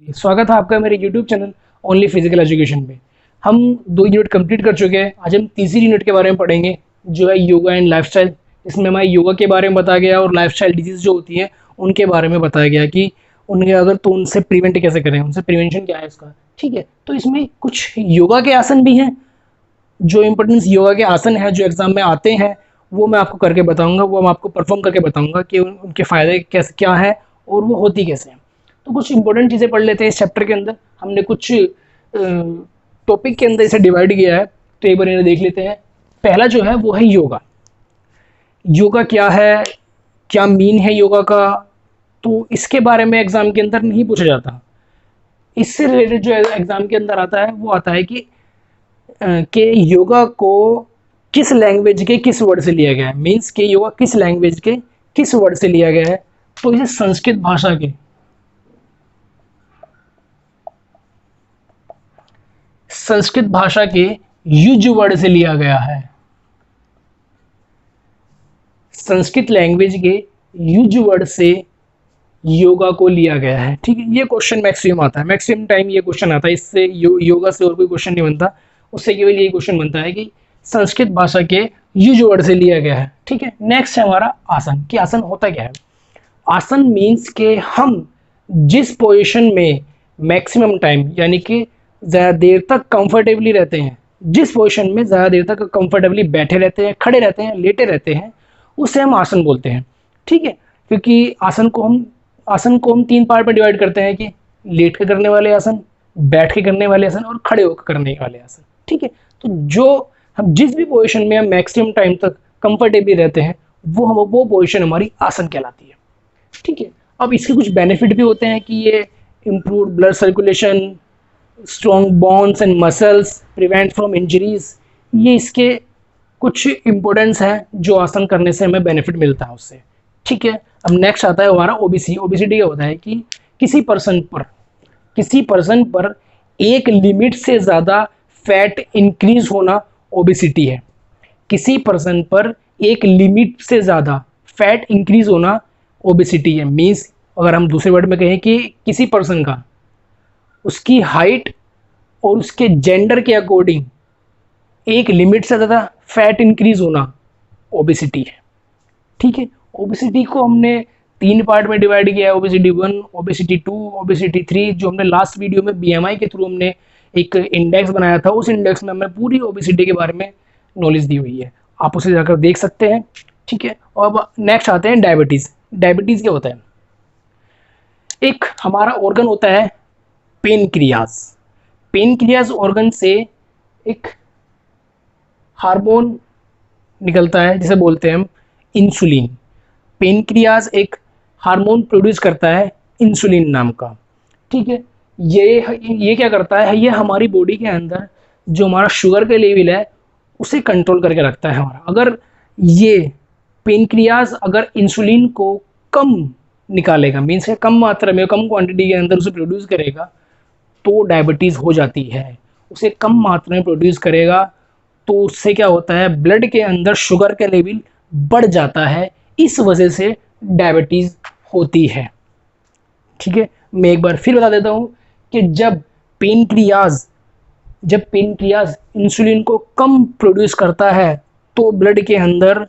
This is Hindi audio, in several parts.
स्वागत है आपका मेरे YouTube channel only physical education पे। हम 2 यूनिट कंप्लीट कर चुके हैं। आज हम तीसरी यूनिट के बारे में पढ़ेंगे जो है योगा एंड लाइफस्टाइल। इसमें हमारे योगा के बारे में बताया गया और लाइफस्टाइल डिजीज़ जो होती हैं उनके बारे में बताया गया कि उनके अगर तो उनसे प्रिवेंट कैसे करें, उनसे प्रिवेंशन क्या है इसका। ठीक है, तो इसमें कुछ योगा के आसन भी हैं। जो इम्पोर्टेंस योगा के आसन हैं जो एग्ज़ाम में आते हैं वो मैं आपको करके बताऊँगा, वो मैं आपको परफॉर्म करके बताऊँगा कि उनके फ़ायदे कैसे क्या है और वो होती कैसे हैं। तो कुछ इंपॉर्टेंट चीज़ें पढ़ लेते हैं इस चैप्टर के अंदर। हमने कुछ टॉपिक के अंदर इसे डिवाइड किया है, तो एक बार इन्हें देख लेते हैं। पहला जो है वो है योगा। योगा क्या है, क्या मीन है योगा का, तो इसके बारे में एग्ज़ाम के अंदर नहीं पूछा जाता। इससे रिलेटेड जो एग्ज़ाम के अंदर आता है वो आता है कि योगा को किस लैंग्वेज के किस वर्ड से लिया गया है। मीन्स कि योगा किस लैंग्वेज के किस वर्ड से लिया गया है, तो इसे संस्कृत भाषा के युज वर्ड से लिया गया है। संस्कृत लैंग्वेज के युज वर्ड से योगा को लिया गया है। ठीक है, ये क्वेश्चन मैक्सिमम आता है, मैक्सिमम टाइम ये क्वेश्चन आता है। इससे योगा से और कोई क्वेश्चन नहीं बनता, उससे केवल यही क्वेश्चन बनता है कि संस्कृत भाषा के युज वर्ड से लिया गया है। ठीक है, नेक्स्ट है हमारा आसन। कि आसन होता क्या है। आसन मीन्स के हम जिस पोजीशन में मैक्सिमम टाइम यानी कि ज़्यादा देर तक कंफर्टेबली रहते हैं, जिस पोजीशन में ज़्यादा देर तक कंफर्टेबली बैठे रहते हैं, खड़े रहते हैं, लेटे रहते हैं, उसे हम आसन बोलते हैं। ठीक है, क्योंकि आसन को हम 3 पार्ट में डिवाइड करते हैं कि लेट के करने वाले आसन, बैठ के करने वाले आसन और खड़े होकर करने वाले आसन। ठीक है, तो जो हम जिस भी पोजीशन में हम मैक्सिमम टाइम तक कंफर्टेबली रहते हैं वो पोजीशन हमारी आसन कहलाती है। ठीक है, अब इसके कुछ बेनिफिट भी होते हैं कि ये improve blood circulation, strong bones and muscles, prevent from injuries. ये इसके कुछ इम्पोर्टेंस हैं जो आसन करने से हमें बेनिफिट मिलता है उससे। ठीक है, अब नेक्स्ट आता है हमारा ओबेसिटी। ओबेसिटी क्या होता है कि किसी पर्सन पर एक लिमिट से ज़्यादा फैट इंक्रीज होना ओबेसिटी है। किसी पर्सन पर एक लिमिट से ज़्यादा फैट इंक्रीज होना ओबेसिटी है। मीन्स अगर हम दूसरे वर्ड में कहें कि किसी पर्सन का उसकी हाइट और उसके जेंडर के अकॉर्डिंग एक लिमिट से ज़्यादा फैट इंक्रीज होना ओबेसिटी है। ठीक है, ओबेसिटी को हमने 3 पार्ट में डिवाइड किया है, ओबेसिटी 1, ओबेसिटी 2, ओबेसिटी 3। जो हमने लास्ट वीडियो में बीएमआई के थ्रू हमने एक इंडेक्स बनाया था, उस इंडेक्स में हमने पूरी ओबेसिटी के बारे में नॉलेज दी हुई है, आप उसे जाकर देख सकते हैं। ठीक है, और अब नेक्स्ट आते हैं डायबिटीज़। डायबिटीज़ क्या होता है। एक हमारा ऑर्गन होता है पेनक्रियाज। पेनक्रियाज ऑर्गन से एक हार्मोन निकलता है जिसे बोलते हैं हम इंसुलिन। पेनक्रियाज एक हार्मोन प्रोड्यूस करता है इंसुलिन नाम का। ठीक है, ये क्या करता है, ये हमारी बॉडी के अंदर जो हमारा शुगर का लेवल है उसे कंट्रोल करके रखता है हमारा। अगर ये पेनक्रियाज अगर इंसुलिन को कम निकालेगा, मीन्स कम मात्रा में, कम क्वांटिटी के अंदर उसे प्रोड्यूस करेगा, तो डायबिटीज़ हो जाती है। उसे कम मात्रा में प्रोड्यूस करेगा तो उससे क्या होता है, ब्लड के अंदर शुगर का लेवल बढ़ जाता है, इस वजह से डायबिटीज़ होती है। ठीक है, मैं एक बार फिर बता देता हूँ कि जब पेनक्रियाज इंसुलिन को कम प्रोड्यूस करता है तो ब्लड के अंदर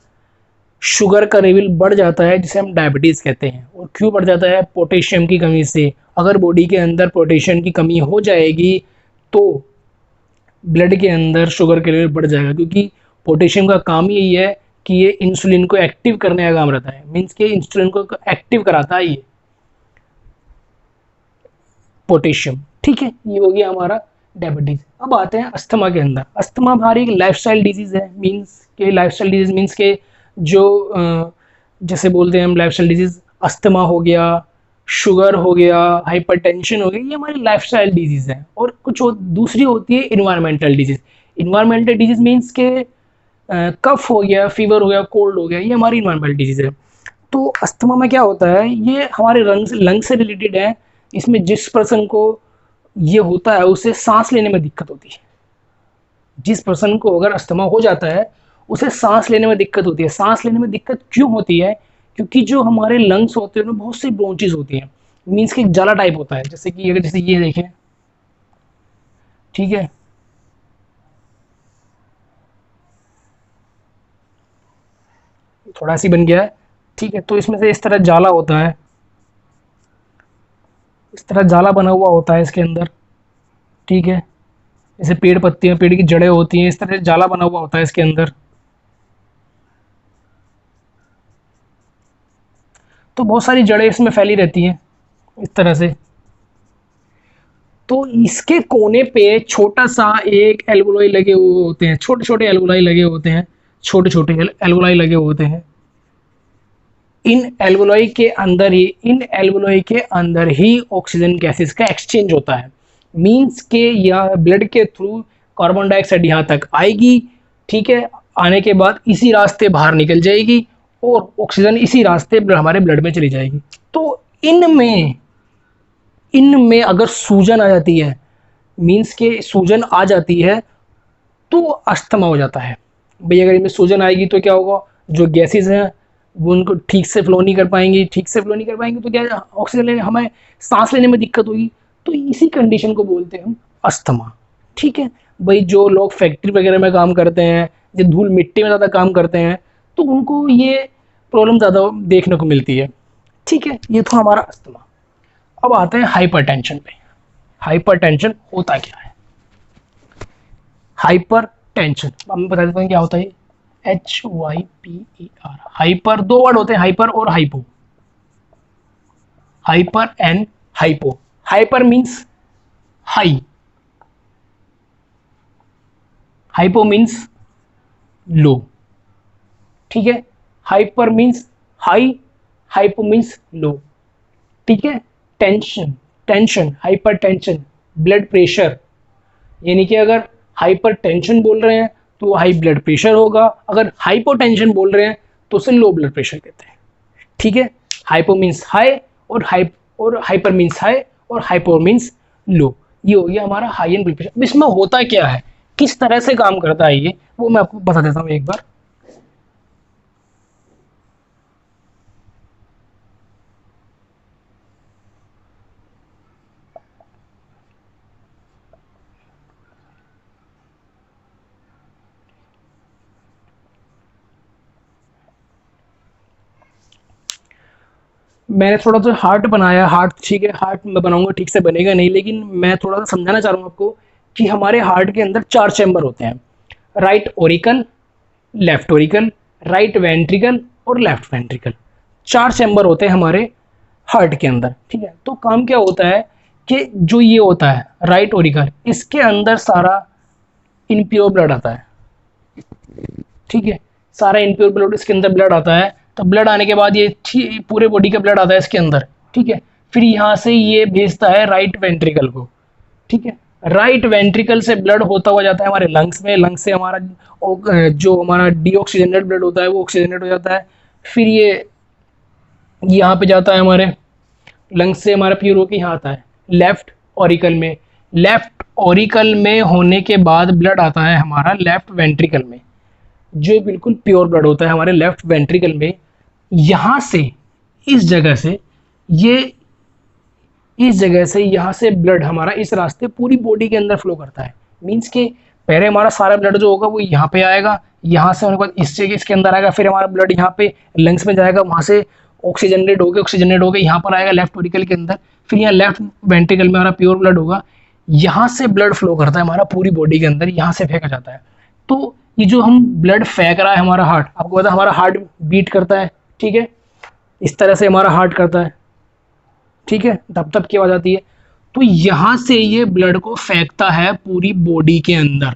शुगर का लेवल बढ़ जाता है, जिसे हम डायबिटीज़ कहते हैं। और क्यों बढ़ जाता है, पोटेशियम की कमी से। अगर बॉडी के अंदर पोटेशियम की कमी हो जाएगी तो ब्लड के अंदर शुगर का लेवल बढ़ जाएगा, क्योंकि पोटेशियम का काम ही यही है कि ये इंसुलिन को एक्टिव करने का काम रहता है। मीन्स कि इंसुलिन को एक्टिव कराता है ये पोटेशियम। ठीक है, ये हो गया हमारा डायबिटीज़। अब आते हैं अस्थमा के अंदर। अस्थमा हमारी एक लाइफस्टाइल डिजीज़ है। लाइफस्टाइल डिजीज़ मीन्स के जो जैसे बोलते हैं हम लाइफस्टाइल डिजीज़, अस्थमा हो गया, शुगर हो गया, हाइपरटेंशन हो गया, ये हमारी लाइफस्टाइल डिजीज़ है। और कुछ दूसरी होती है environmental disease. Environmental disease means के कफ हो गया, फीवर हो गया, कोल्ड हो गया, ये हमारी इन्वायरमेंटल डिजीज़ है। तो अस्थमा में क्या होता है, ये हमारे लंग से रिलेटेड है। इसमें जिस पर्सन को ये होता है उसे सांस लेने में दिक्कत होती है। जिस पर्सन को अगर अस्थमा हो जाता है उसे सांस लेने में दिक्कत होती है। सांस लेने में दिक्कत क्यों होती है, क्योंकि जो हमारे लंग्स होते हैं उनमें बहुत सी ब्रोंचेस होती हैं। मीन्स कि जाला टाइप होता है, जैसे कि अगर जैसे ये देखें, ठीक है, थोड़ा सी बन गया है, ठीक है। तो इसमें से इस तरह जाला होता है, इस तरह जाला बना हुआ होता है इसके अंदर, ठीक है। जैसे पेड़ पत्तियां, पेड़ की जड़ें होती हैं, इस तरह से जाला बना हुआ होता है इसके अंदर। तो बहुत सारी जड़ें इसमें फैली रहती हैं इस तरह से। तो इसके कोने पे छोटा सा एक एल्गोलाई लगे हुए होते हैं, छोटे छोटे एल्गोलाई लगे होते हैं, छोटे छोटे एल्गोलाई लगे होते हैं। इन एल्वोलाई के अंदर ही ऑक्सीजन गैसेस का एक्सचेंज होता है। मीन्स के या ब्लड के थ्रू कार्बन डाइऑक्साइड यहाँ तक आएगी, ठीक है, आने के बाद इसी रास्ते बाहर निकल जाएगी और ऑक्सीजन इसी रास्ते हमारे ब्लड में चली जाएगी। तो इनमें इनमें अगर सूजन आ जाती है, मीन्स के सूजन आ जाती है, तो अस्थमा हो जाता है। भाई अगर इनमें सूजन आएगी तो क्या होगा, जो गैसेस हैं वो उनको ठीक से फ्लो नहीं कर पाएंगी, ठीक से फ्लो नहीं कर पाएंगी तो क्या, ऑक्सीजन लेने, हमें सांस लेने में दिक्कत होगी। तो इसी कंडीशन को बोलते हैं हम अस्थमा, ठीक है। भाई जो लोग फैक्ट्री वगैरह में काम करते हैं, जो धूल मिट्टी में ज़्यादा काम करते हैं, तो उनको ये प्रॉब्लम ज़्यादा देखने को मिलती है, ठीक है। ये था हमारा अस्थमा। अब आते हैं हाइपरटेंशन पे। हाइपरटेंशन होता क्या है? हाइपर टेंशन अब मैं बता देता हूँ क्या होता है। HYPER, हाइपर, दो वर्ड होते हैं, हाइपर और hypo. Hyper and hypo. Hyper means high, hypo means low, ठीक है। Hyper means high, hypo means low, ठीक है। Tension, tension, hyper tension, blood pressure, यानी कि अगर हाइपर टेंशन बोल रहे हैं तो हाई ब्लड प्रेशर होगा, अगर हाइपोटेंशन बोल रहे हैं तो उसे लो ब्लड प्रेशर कहते हैं, ठीक है। हाइपो मीन्स हाई और हाइपर मीन्स हाई और हाइपो मीन्स लो। ये हो गया हमारा हाई एंड ब्लड प्रेशर। अब इसमें होता क्या है, किस तरह से काम करता है ये, वो मैं आपको बता देता हूँ एक बार। मैंने थोड़ा सा हार्ट बनाया, हार्ट ठीक है, हार्ट मैं बनाऊंगा ठीक से बनेगा नहीं, लेकिन मैं थोड़ा सा समझाना चाह रहा हूँ आपको कि हमारे हार्ट के अंदर 4 चैम्बर होते हैं, right Oracle, left Oracle, right ventricle और लेफ्ट वेंट्रिकल। 4 चैम्बर होते हैं हमारे हार्ट के अंदर, ठीक है। तो काम क्या होता है कि जो ये होता है राइट ओरिकल, इसके अंदर सारा इनप्योर ब्लड आता है, ठीक है। सारा इनप्योर ब्लड इसके अंदर ब्लड आता है, तो ब्लड आने के बाद ये पूरे बॉडी का ब्लड आता है इसके अंदर, ठीक है। फिर यहाँ से ये भेजता है राइट वेंट्रिकल को, ठीक है। राइट वेंट्रिकल से ब्लड होता हुआ जाता है हमारे लंग्स में, लंग्स से हमारा जो हमारा डीऑक्सीजनेटेड ब्लड होता है वो ऑक्सीजनेट हो जाता है। फिर ये यहाँ पे जाता है हमारे लंग्स से, हमारा प्योर होकर यहाँ आता है लेफ्ट ऑरिकल में। लेफ्ट ऑरिकल में होने के बाद ब्लड आता है हमारा लेफ्ट वेंट्रिकल में, जो बिल्कुल प्योर ब्लड होता है हमारे लेफ्ट वेंट्रिकल में। यहाँ से इस जगह से ये इस जगह से यहाँ से ब्लड हमारा इस रास्ते पूरी बॉडी के अंदर फ्लो करता है। मीन्स कि पहले हमारा सारा ब्लड जो होगा वो यहाँ पे आएगा, यहाँ से होने के बाद इस जगह इसके अंदर आएगा, फिर हमारा ब्लड यहाँ पे लंग्स में जाएगा, वहाँ से ऑक्सीजनेट होकर यहाँ पर आएगा लेफ्ट वेंट्रिकल के अंदर, फिर यहाँ लेफ्ट वेंट्रिकल में हमारा प्योर ब्लड होगा, यहाँ से ब्लड फ्लो करता है हमारा पूरी बॉडी के अंदर, यहाँ से फेंका जाता है। तो ये जो हम ब्लड फेंक रहा है हमारा हार्ट, आपको पता है हमारा हार्ट बीट करता है, ठीक है, इस तरह से हमारा हार्ट करता है, ठीक है, धप धप की आवाज आती है। तो यहाँ से ये ब्लड को फेंकता है पूरी बॉडी के अंदर,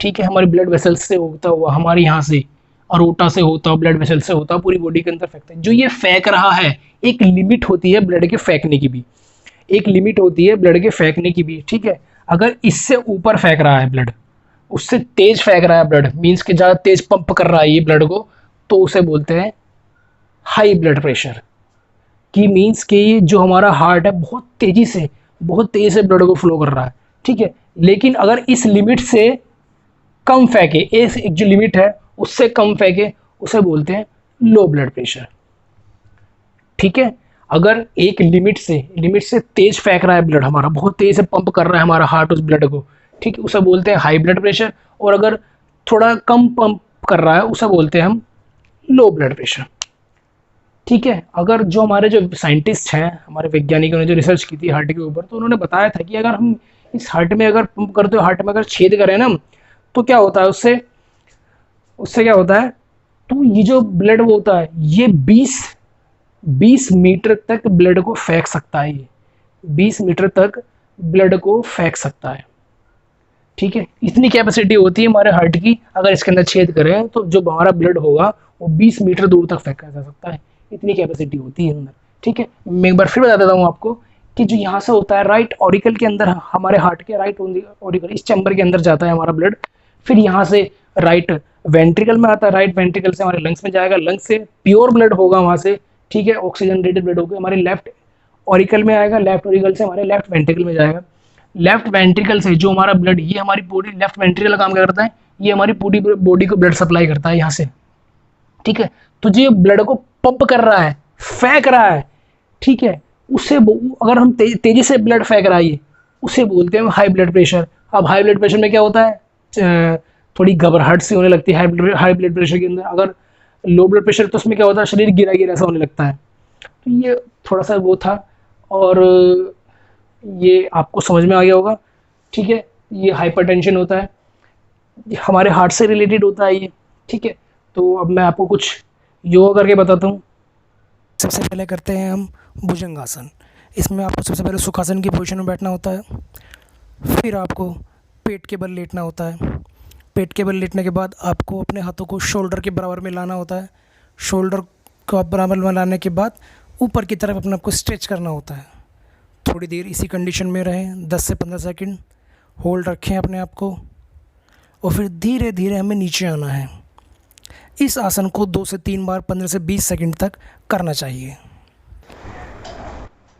ठीक है, हमारे ब्लड वेसल्स से होता हुआ, हमारे यहाँ से अरोटा से होता हुआ, ब्लड वेसल से होता हुआ पूरी बॉडी के अंदर फेंकता है। जो ये फेंक रहा है, एक लिमिट होती है ब्लड के फेंकने की भी, एक लिमिट होती है ब्लड के फेंकने की भी, ठीक है। अगर इससे ऊपर फेंक रहा है ब्लड, उससे तेज फेंक रहा है ब्लड, मीन्स कि ज़्यादा तेज पंप कर रहा है ये ब्लड को, तो उसे बोलते हैं हाई ब्लड प्रेशर। की मीन्स कि जो हमारा हार्ट है बहुत तेज़ी से ब्लड को फ्लो कर रहा है, ठीक है। लेकिन अगर इस लिमिट से कम फेंके, एक जो लिमिट है उससे कम फेंके, उसे बोलते हैं लो ब्लड प्रेशर, ठीक है। अगर एक लिमिट से तेज फेंक रहा है ब्लड, हमारा बहुत तेज से पंप कर रहा है हमारा हार्ट उस ब्लड को, ठीक है, उसे बोलते हैं हाई ब्लड प्रेशर। और अगर थोड़ा कम पंप कर रहा है उसे बोलते हैं हम लो ब्लड प्रेशर, ठीक है। अगर जो हमारे जो साइंटिस्ट हैं, हमारे वैज्ञानिकों ने जो रिसर्च की थी हार्ट के ऊपर, तो उन्होंने बताया था कि अगर हम इस हार्ट में अगर पंप करते हो, हार्ट में अगर छेद करें ना, तो क्या होता है उससे उससे क्या होता है, तो ये जो ब्लड वो होता है ये 20 मीटर तक ब्लड को फेंक सकता है, ये 20 मीटर तक ब्लड को फेंक सकता है, ठीक है। इतनी कैपेसिटी होती है हमारे हार्ट की, अगर इसके अंदर छेद करें तो जो हमारा ब्लड होगा वो 20 मीटर दूर तक फेंका जा सकता है, इतनी कैपेसिटी होती है अंदर, ठीक है। मैं एक बार फिर बता देता हूँ आपको कि जो यहाँ से होता है राइट ऑरिकल के अंदर, हमारे हार्ट के राइट ऑरिकल इस चैम्बर के अंदर जाता है हमारा ब्लड, फिर यहाँ से राइट वेंट्रिकल में आता है, राइट वेंट्रिकल से हमारे लंग्स में जाएगा, लंग्स से प्योर ब्लड होगा वहाँ से, ठीक है, ऑक्सीजन रेटेड ब्लड होगा, हमारे लेफ्ट ऑरिकल में आएगा, लेफ्ट ऑरिकल से हमारे लेफ्ट वेंट्रिकल में जाएगा। लेफ्ट वेंट्रिकल से जो हमारा ब्लड, ये हमारी पूरी लेफ्ट वेंट्रिकल काम क्या करता है, ये हमारी पूरी बॉडी को ब्लड सप्लाई करता है यहाँ से, ठीक है। तो जो ब्लड को पंप कर रहा है, फेंक रहा है, ठीक है, उसे अगर हम तेजी से ब्लड फेंक रहा है ये, उसे बोलते हैं हाई ब्लड प्रेशर। अब हाई ब्लड प्रेशर में क्या होता है, थोड़ी घबराहट सी होने लगती है हाई ब्लड प्रेशर के अंदर। अगर लो ब्लड प्रेशर तो उसमें क्या होता है, शरीर गिरा गिरा सा होने लगता है। तो ये थोड़ा सा वो था, और ये आपको समझ में आ गया होगा, ठीक है। ये हाइपरटेंशन होता है, हमारे हार्ट से रिलेटेड होता है ये, ठीक है। तो अब मैं आपको कुछ योगा करके बताता हूँ। सबसे पहले करते हैं हम भुजंगासन। इसमें आपको सबसे पहले सुखासन की पोजीशन में बैठना होता है, फिर आपको पेट के बल लेटना होता है। पेट के बल लेटने के बाद आपको अपने हाथों को शोल्डर के बराबर में लाना होता है। शोल्डर को बराबर में लाने के बाद ऊपर की तरफ अपने आप को स्ट्रेच करना होता है। थोड़ी देर इसी कंडीशन में रहें, 10 से 15 सेकंड होल्ड रखें अपने आप को, और फिर धीरे धीरे हमें नीचे आना है। इस आसन को 2 से 3 बार 15 से 20 सेकंड तक करना चाहिए।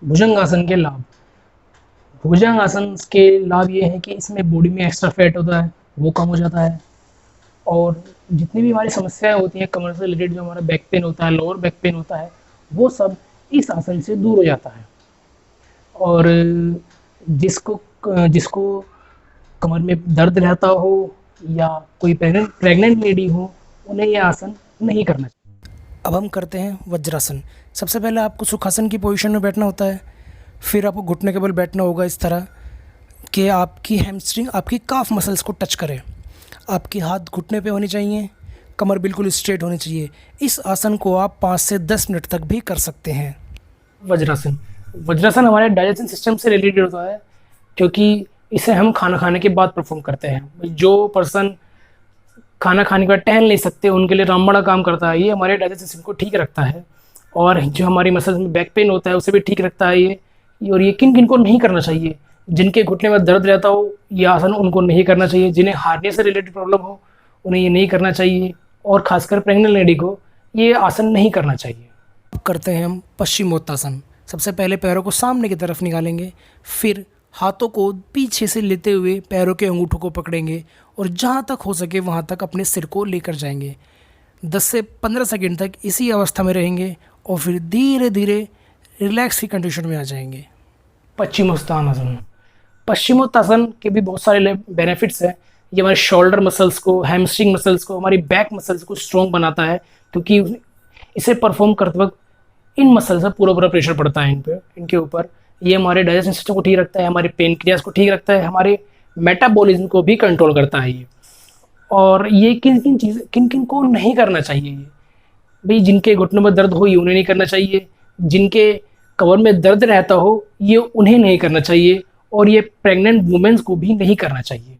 भुजंगासन के लाभ, भुजंगासन के लाभ ये हैं कि इसमें बॉडी में एक्स्ट्रा फैट होता है वो कम हो जाता है, और जितनी भी हमारी समस्याएं होती हैं कमर से रिलेटेड, जो हमारा बैक पेन होता है, लोअर बैक पेन होता है, वो सब इस आसन से दूर हो जाता है। और जिसको जिसको कमर में दर्द रहता हो या कोई प्रेग्नेंट लेडी हो, उन्हें यह आसन नहीं करना चाहिए। अब हम करते हैं वज्रासन। सबसे पहले आपको सुखासन की पोजीशन में बैठना होता है, फिर आपको घुटने के बल बैठना होगा इस तरह कि आपकी हैमस्ट्रिंग आपकी काफ मसल्स को टच करे। आपके हाथ घुटने पे होने चाहिए, कमर बिल्कुल स्ट्रेट होनी चाहिए। इस आसन को आप 5 से 10 मिनट तक भी कर सकते हैं। वज्रासन, वज्रासन हमारे डाइजेशन सिस्टम से रिलेटेड होता है, क्योंकि इसे हम खाना खाने के बाद परफॉर्म करते हैं। जो पर्सन खाना खाने के बाद टहल नहीं सकते, उनके लिए रामबाण काम करता है। ये हमारे डाइजेशन सिस्टम को ठीक रखता है, और जो हमारी मसल्स में बैक पेन होता है उसे भी ठीक रखता है ये। और ये किन किन को नहीं करना चाहिए, जिनके घुटने में दर्द रहता हो ये आसन उनको नहीं करना चाहिए, जिन्हें हार्निया से रिलेटेड प्रॉब्लम हो उन्हें ये नहीं करना चाहिए, और खासकर प्रेग्नेंट लेडी को ये आसन नहीं करना चाहिए। अब करते हैं हम पश्चिमोत्तासन। सबसे पहले पैरों को सामने की तरफ निकालेंगे, फिर हाथों को पीछे से लेते हुए पैरों के अंगूठों को पकड़ेंगे, और जहाँ तक हो सके वहाँ तक अपने सिर को लेकर जाएंगे। 10 से 15 सेकंड तक इसी अवस्था में रहेंगे, और फिर धीरे धीरे रिलैक्स की कंडीशन में आ जाएंगे। पश्चिमोत्तानासन, पश्चिमोत्तासन के भी बहुत सारे बेनिफिट्स हैं। ये हमारे शोल्डर मसल्स को, हैमस्ट्रिंग मसल्स को, हमारी बैक मसल्स को स्ट्रॉन्ग बनाता है, क्योंकि इसे परफॉर्म करते वक्त इन मसल्स से पूरा प्रेशर पड़ता है इनके ऊपर। ये हमारे डाइजेशन सिस्टम को ठीक रखता है, हमारे पेनक्रियास को ठीक रखता है, हमारे मेटाबॉलिज्म को भी कंट्रोल करता है ये। और ये किन किन को नहीं करना चाहिए, ये भाई जिनके घुटनों में दर्द हो ये उन्हें नहीं करना चाहिए, जिनके कमर में दर्द रहता हो ये उन्हें नहीं करना चाहिए, और ये प्रेग्नेंट वुमेन्स को भी नहीं करना चाहिए।